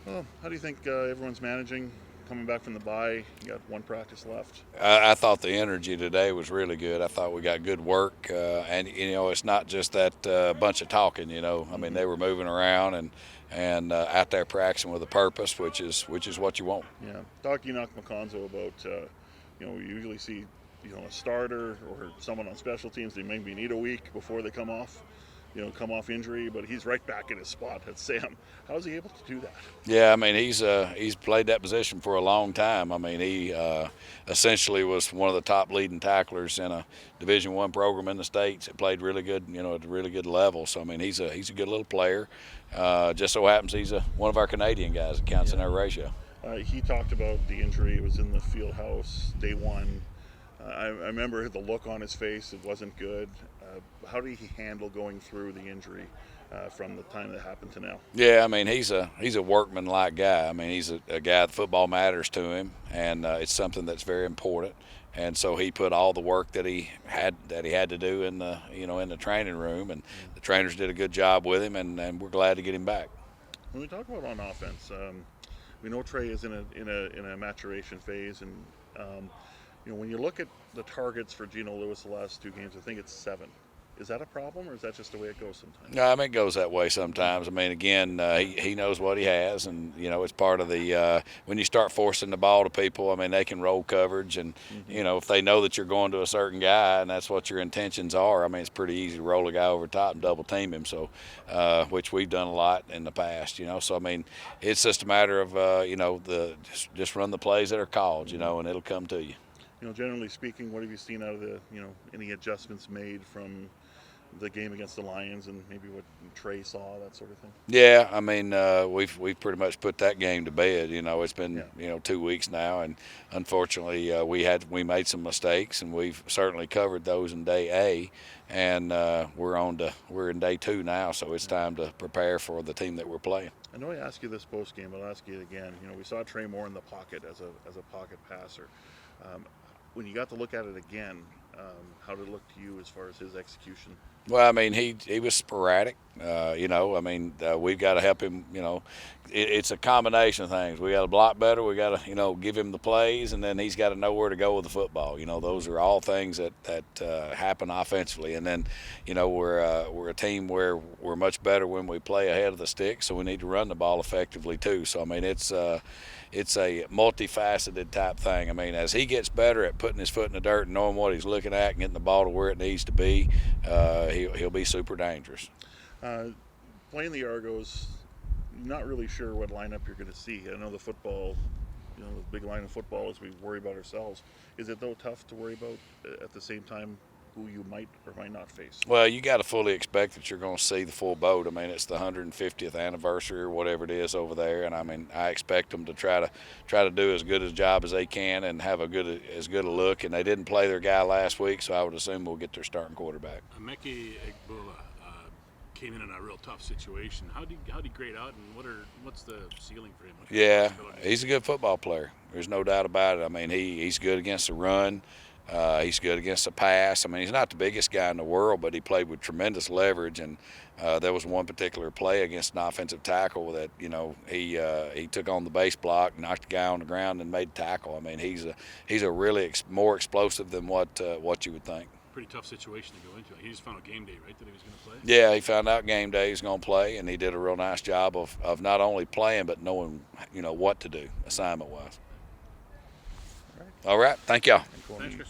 Well, how do you think everyone's managing? Coming back from the bye, you got one practice left. I thought the energy today was really good. I thought we got good work, and it's not just that bunch of talking. I mean Mm-hmm. they were moving around and out there practicing with a purpose, which is what you want. Yeah, talk Enock Makonzo about we usually see a starter or someone on special teams. They maybe need a week before they come off injury, but he's right back in his spot at Sam. How's he able to do that? Yeah, I mean he's played that position for a long time. I mean he essentially was one of the top leading tacklers in a Division I program in the states. It played really good, at a really good level. So I mean he's a good little player. Just so happens he's one of our Canadian guys that counts in Yeah. our ratio. He talked about the injury. It was in the field house day one. I remember the look on his face. It wasn't good. How did he handle going through the injury from the time that happened to now? Yeah, I mean he's a workman-like guy. I mean he's a guy that football matters to him, and it's something that's very important. And so he put all the work that he had to do in the training room, and the trainers did a good job with him, and we're glad to get him back. When we talk about on offense, we know Tre is in a maturation phase, and when you look at the targets for Geno Lewis the last two games, I think it's 7. Is that a problem, or is that just the way it goes sometimes? No, I mean it goes that way sometimes. I mean again, he knows what he has, and it's part of the when you start forcing the ball to people. I mean they can roll coverage, and Mm-hmm. if they know that you're going to a certain guy and that's what your intentions are. I mean it's pretty easy to roll a guy over top and double team him. So, which we've done a lot in the past. So I mean it's just a matter of just run the plays that are called. And it'll come to you. Generally speaking, what have you seen out of the any adjustments made from the game against the Lions and maybe what Tre saw, that sort of thing? Yeah, I mean, we've pretty much put that game to bed. It's been Yeah. 2 weeks now, and unfortunately, we made some mistakes, and we've certainly covered those in day A, and we're in day 2 now, so it's time to prepare for the team that we're playing. I know I asked you this post game, but I'll ask you it again. We saw Tre more in the pocket as a pocket passer. Um, when you got to look at it again, how did it look to you as far as his execution? Well, I mean, he was sporadic. I mean, we've got to help him. It's a combination of things. We got to block better. We got to, give him the plays, and then he's got to know where to go with the football. Those are all things that happen offensively. And then, we're a team where we're much better when we play ahead of the stick, so we need to run the ball effectively too. So I mean, it's a multifaceted type thing. I mean, as he gets better at putting his foot in the dirt and knowing what he's looking at and getting the ball to where it needs to be, he'll be super dangerous. Playing the Argos, not really sure what lineup you're going to see. I know the football, the big line of football is we worry about ourselves. Is it though tough to worry about at the same time who you might or might not face? Well, you got to fully expect that you're going to see the full boat. I mean, it's the 150th anniversary or whatever it is over there, and I mean, I expect them to try to do as good a job as they can and have as good a look. And they didn't play their guy last week, so I would assume we'll get their starting quarterback. Emeke Egbule came in a real tough situation. How did he grade out, and what's the ceiling for him? Yeah, he's a good football player. There's no doubt about it. I mean, he's good against the run. He's good against the pass. I mean, he's not the biggest guy in the world, but he played with tremendous leverage. And there was one particular play against an offensive tackle that he took on the base block, knocked the guy on the ground, and made the tackle. I mean, he's a really more explosive than what you would think. Pretty tough situation to go into. He just found out game day, right, that he was going to play? Yeah, he found out game day he was going to play, and he did a real nice job of not only playing but knowing what to do assignment-wise. All right. Thank y'all. Thanks, Chris.